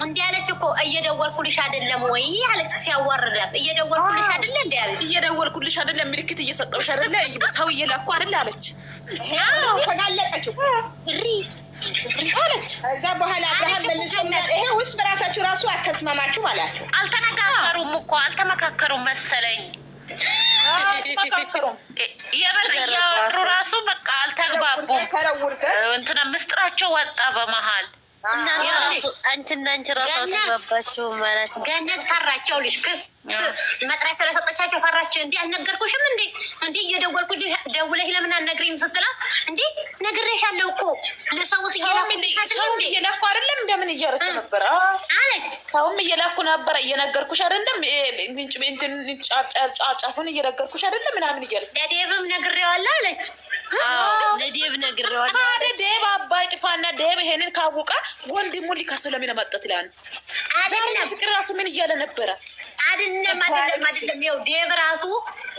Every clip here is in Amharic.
እንዴ አለች እኮ እየደወልኩልሽ አይደለም ወይ አለች ሲያዋርዳት እየደወልኩልሽ አይደለ እንዴ አለች እየደወልኩልሽ አይደለም ምልክት እየሰጠውሽ አይደለ ሰው እየላኩ አይደለ አለች ተጋለጠች አለች እዛ በኋላ አብርሃም መልሶ ይሄ ውስጥ በራሳችሁ ራሱ አተስማማችሁ አላችሁ አልተነጋገሩም እኮ አልተመካከሩም መሰለኝ ያወሩ ራሱ በቃ አልተግባቡም እንትና ምስጥራቸው ወጣ በመሃል አንቺና አንቺ ራሳችሁ ተባባችሁ ማለት ገነት ፈራቸው ልጅ ክስ መጥሪያ ስለሰጠቻቸው ፈራቸው እንዴ አልነገርኩሽም እንዴ እንዴ እየደወልኩልሽ ደውለሽ ለምን አልነግሪኝም ስትላ እንዴ ነግሬሻለሁ እኮ ለሰው እየላኩ አይደለም እንደምን እያረች ነበር አለች ሰውም እየላኩ ነበር እየነገርኩሽ አይደለም ምንጭ እንትን ጫፉን እየነገርኩሽ አይደለም ምናምን እያለች ለዴብም ነግሬዋለሁ አለች ለዴብ ነግሬዋለሁ አረ ዴብ አባይ ጥፋና ዴብ ይሄንን ካወቀ ወንድሙ ሊካሰው ለምን መጣት ትላንት አይደለም ፍቅር ራሱ ምን እያለ ነበረ አይደለም ይኸው ዴብ ራሱ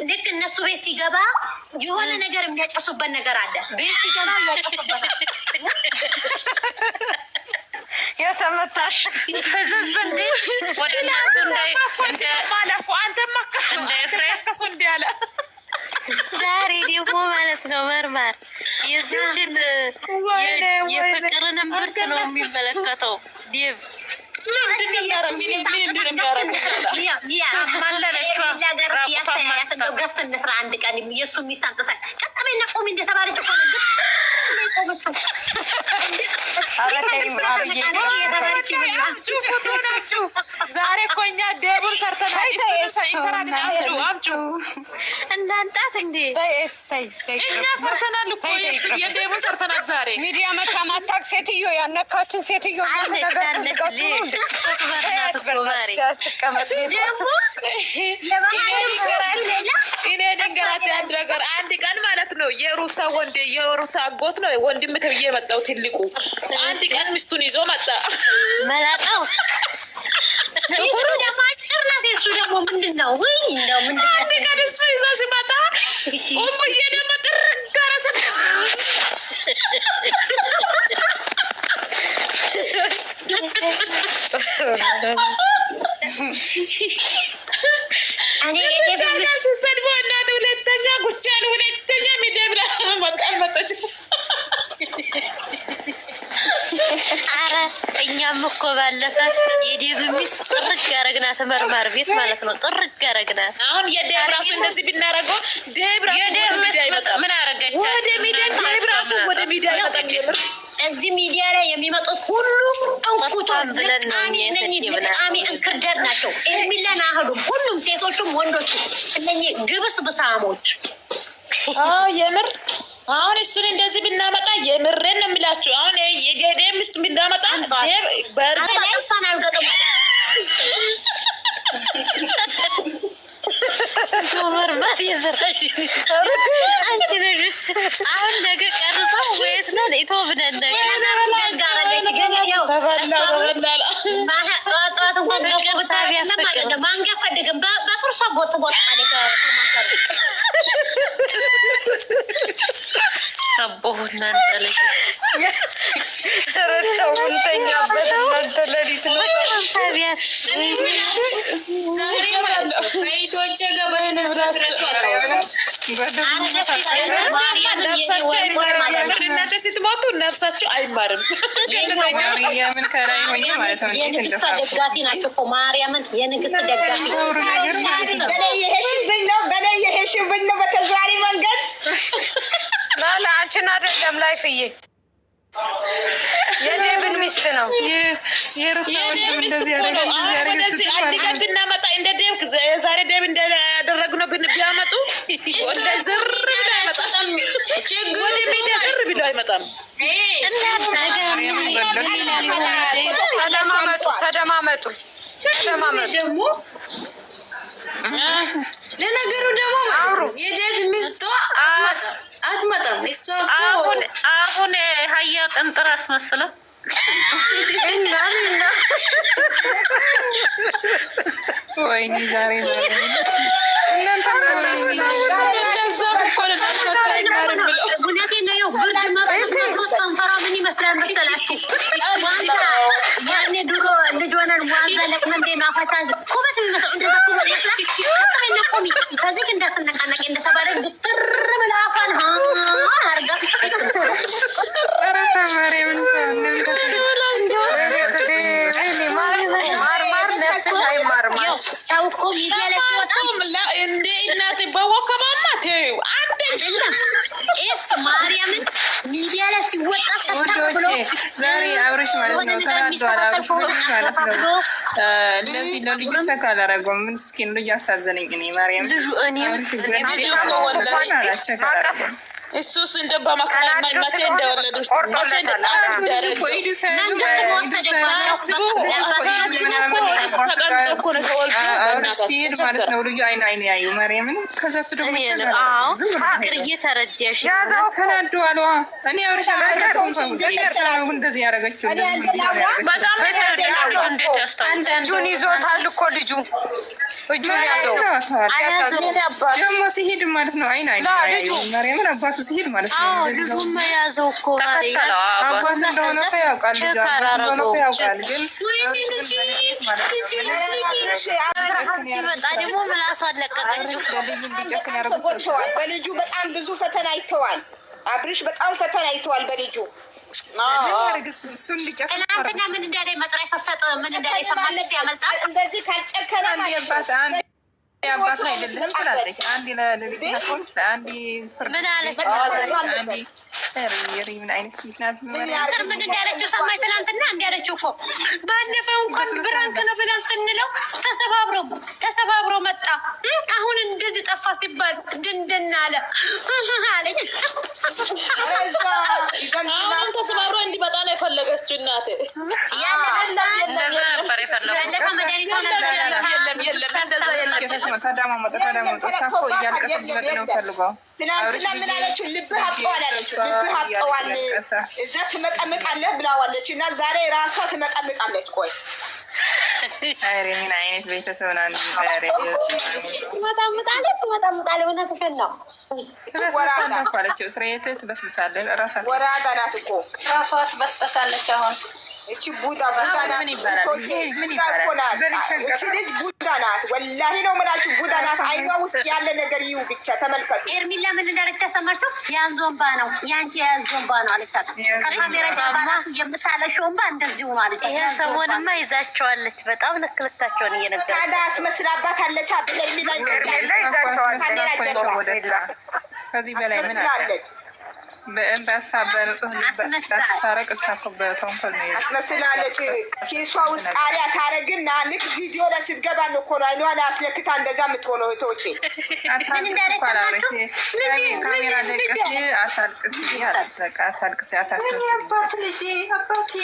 ልክ እነሱ ቤት ሲገባ የሆነ ነገር የሚያጨሱበት ነገር አለ ቤት ሲገባ ያጨሱበት የተመታሽ ፈዘዘንዴ ወደ እናቱ ማለኩ አንተ ማከሱ እንዲያለ ዛሬ ደግሞ ማለት ነው መርማር የዚችን የፍቅርን እምብርት ነው የሚመለከተው ዴቭ ገስት እንስራ አንድ ቀን የእሱ ሚስት አምጥተን ቀጥበና ቆሚ እንደተባለች እኮ ዛሬ እኮ እኛ ዴቡን ሰርተናል አምጩ እንዳንጣት እንዴ እኛ ሰርተናል እኮ የዴቡን ሰርተናል ዛሬ ሚዲያ መታ ማታቅ ሴትዮ ያነካችን ሴትዮ እኔ ድንገራቸው አንድ ነገር አንድ ቀን ማለት ነው የሩታ አጎት ነው ወንድም ተብዬ የመጣው ትልቁ አንድ ቀን ሚስቱን ይዞ መጣ መላጣው እሱ ደግሞ አጭር ናት እሱ ደግሞ ምንድን ነው ወይ እንደው ምንድን ነው አንድ ቀን እሱ ይዞ ሲመጣ ኡሙዬ ደግሞ ጥርግ አረሰት ስሰድቦ እናት ሁለተኛ ጉቻል ሁለተኛ ሚደብላ መጣች ኧረ እኛም እኮ ባለፈ የዴብ ሚስት ጥርግ ያረግናት መርማር ቤት ማለት ነው ጥርግ ያረግናት አሁን የዴብ ራሱ እንደዚህ ብናረገው ዴብ ራሱ ወደ ሚዲያ አይመጣም ምን አረጋች ወደ ሚዲያ ዴብ ራሱ ወደ ሚዲያ አይመጣም የምር እዚህ ሚዲያ ላይ የሚመጡት ሁሉ እንቁቷን ብለናኝ በጣም እንክርዳድ ናቸው የሚለን አሁን ሁሉም ሴቶቹም ወንዶቹም እነኚህ ግብስ ብሳሞች የምር አሁን እሱን እንደዚህ ብናመጣ የምሬን ነው የሚላችሁ አሁን የዴብ ሚስት ብናመጣ ዴብ በርግጥ አልገጠሙ መርማር የዘራሽ አንቺ ነሽ አሁን ነገ ቀርጸው ወይት ነው ለኢትዮብ ነን ነገ ጠዋት እንኳን ገብታቢያ ማንጋ ፈደግም በጥርሷ ቦጥ አቦሁና አንተለሽ ተረተው እንተኛበት እናንተ ለሊት ነው ታቢያ ዛሬ በይቶቼ ጋር በስነስርዓት እናንተ ስትሞቱ ነፍሳችሁ አይማርም የምን ከላይ ሆኜ ማለት ነው የንግስት ደጋፊ ናቸው እኮ ማርያምን የንግስት ደጋፊ በላይ የሄሽብኝ ነው በተዘዋሪ መንገድ ላላ አንቺን አይደለም ላይፍዬ የዴብን ሚስት ነው የዴብ ሚስት እኮ ነው አሁን ወደዚህ አንድ ቀን ብናመጣ እንደ ዴብ ዛሬ ዴብ እንዳደረግነው ቢያመጡ ወደ ዝር ብሎ አይመጣም ወደ ሚዲያ ዝር ብሎ አይመጣም ተደማመጡ ደግሞ ለነገሩ ደግሞ የዴብ ሚስቷ አትመጣም እሷ አሁን ሀያ ቅንጥር አስመስለው ወይኔ ዛሬ እውነቴን ነው። ብርድ መጥቶ ጠንፈራ ምን ይመስላል? ይመስላል መሰላችሁ? ያኔ ድሮ ልጅ ሆነን ዋዛ ለቅመን እንዴት አፈታ ኩበት የሚመስለው እንደዛ ኩበት ይመስላል። ከተመነ ቆሚ ከዚህ እንዳትነቃነቂ እንደተባለ ግትር ብላ አፋን አርጋ ሰው እኮ ሚዲያ ላይ ሲወጣ እንደ እናቴ በወከባማ ተይው ቄስ ማርያምን ሚዲያ ላይ ሲወጣ ሰጣ ብሎ ዛሬ አብረሽ ማለት ነው ተናዷል። እንደዚህ ለልጁ ተካላረገው ምን እስኪን ልጅ አሳዘነኝ። እኔ ማርያም ልጁ እኔም እሱስ እንደ በመከራ መቼ እንደወለዱት መቼ እንደዳረዱ መንግስት መወሰደባቸው ተቀምጦ እኮ ነው ተወልዶ ሲሄድ ማለት ነው ልጁ አይን ያዩ ማርያምን። ከዛ እሱ ደግሞ ፍቅር እየተረዳሽ ተናዷል። እኔ አብረሽ እንደዚህ ያደረገችው በጣም እጁን ይዞታል እኮ ልጁ እጁን ያዘው ደግሞ ሲሄድ ማለት ነው አይን ያዩ ማርያምን አባቱ ሲሄድ ማለት ነው ልጁም ያዘው እኮ አባት እንደሆነ ያውቃል። ያውቃል ግን ሲመጣ ደግሞ ምላሷን ለቀቀችው። በልጁ በጣም ብዙ ፈተና አይተዋል። አብርሽ በጣም ፈተና አይተዋል በልጁ። ትናንትና ምን እንዳለ መጥሪያ ሳሰጥ ምን እንዳለ ሰማችሁ? ያመልጣል እንደዚህ ካልጨከነ ማለት ያባት አይደለም ትላለች። አንዴ ለልጅ ነው አንዴ ምን አለች? ምን አይነት ሴት ናት? ምን እንዳለችው ሰማይ? ትናንትና እንዳለችው እኮ ባለፈው እንኳን ብራንክ ነው ብለን ስንለው ተሰባብሮ መጣ። አሁን እንደዚህ ጠፋ ሲባል ድንድን አለ አለኝ። አሁን ተሰባብሮ እንዲመጣ ነው የፈለገችው እናቴ። ትናንትና ምን አለችው? ልብህ አብጠዋል አለችው። ልብህ አብጠዋል እዛ ትመቀምቃለህ ብላዋለች። እና ዛሬ ራሷ ትመቀምቃለች። ቆይ አሬ ምን አይነት ቤተሰብ ናት? ዛሬ ትመጣምጣለች እውነትሽን ነው። ትበስበሳለች። እስራኤል ትበስብሳለች። ራሳት ወራዳ ናት እኮ ራሷ ትበስበሳለች። አሁን እቺ ቡዳ ናት። ምን ይባላል? እቺ ልጅ ቡዳ ናት። ወላሂ ነው የምላችሁ ቡዳ ናት። አይኗ ውስጥ ያለ ነገር ይዩ ብቻ ተመልከቱ። ኤርሚላ ምን እንዳለች ሰማችሁ? የአንዞምባ ነው ያንቺ የአንዞምባ ነው አለቻት። ከካሜራ ጋር የምታለሽው እንባ እንደዚሁ ነው አለቻት። ይሄ ሰሞንማ ይዛቸዋለች። በጣም ልክልካቸውን እየነገረች ታዲያ አስመስላባት አለች። ኤርሚላ ይዛቸዋል። ካሜራ ጀርባ ከዚህ በላይ ምን አለች? በእንባሳ በንጹህ ልባስታረቅ እሳኮበተንኮል ነው አስመስላለች። ኪሷ ውስጥ ቃሪያ ታረግና ልክ ቪዲዮ ላይ ስትገባ ነው እኮ ነው አይኗ ላይ አስለክታ እንደዛ የምትሆነው። እህቶቼ ምን እንዳረሰማችሁ ካሜራ ደቅስ አታልቅስ አታልቅስ አታስመስል አባት ልጅ አባቴ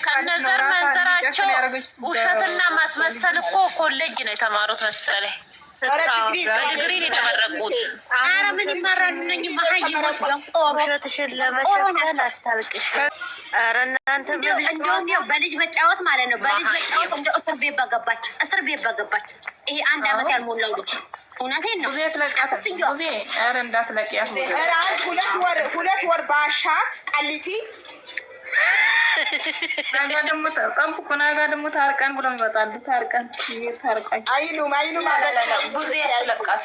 ከነዘር መንዘራቸው ውሸትና ማስመሰል እኮ ኮሌጅ ነው የተማሩት መሰለኝ። በዲግሪ ነው የተመረቁት። ኧረ ምን ይማራሉ ነኝ ማሀይሞች ውሸትሽን ለመሸፈን አታልቅሽ። ኧረ እናንተ እንደውም ያው በልጅ መጫወት ማለት ነው። በልጅ መጫወት እንደ እስር ቤት በገባች ይሄ 1 ዓመት ያልሞላው ልጅ እውነቴን ነው። ኧረ እንዳትለቂያት ኧረ 2 ወር ባሻት ቃሊቲ ናጋ ደግሞ ጠብቁ። ናጋ ደግሞ ታርቀን ብለው ይመጣሉ። ታርቀን አይሉም ቡዜ ያለቃት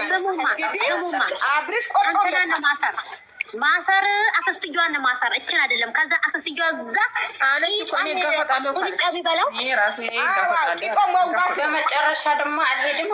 ስሙማ አብርሽ ቆርጦ ማሰር አክስትየዋን ማሰር እችን አይደለም። ከዛ አክስትየዋ እዛ ቁንጫ ቢበላው በመጨረሻ ደግሞ አልሄድም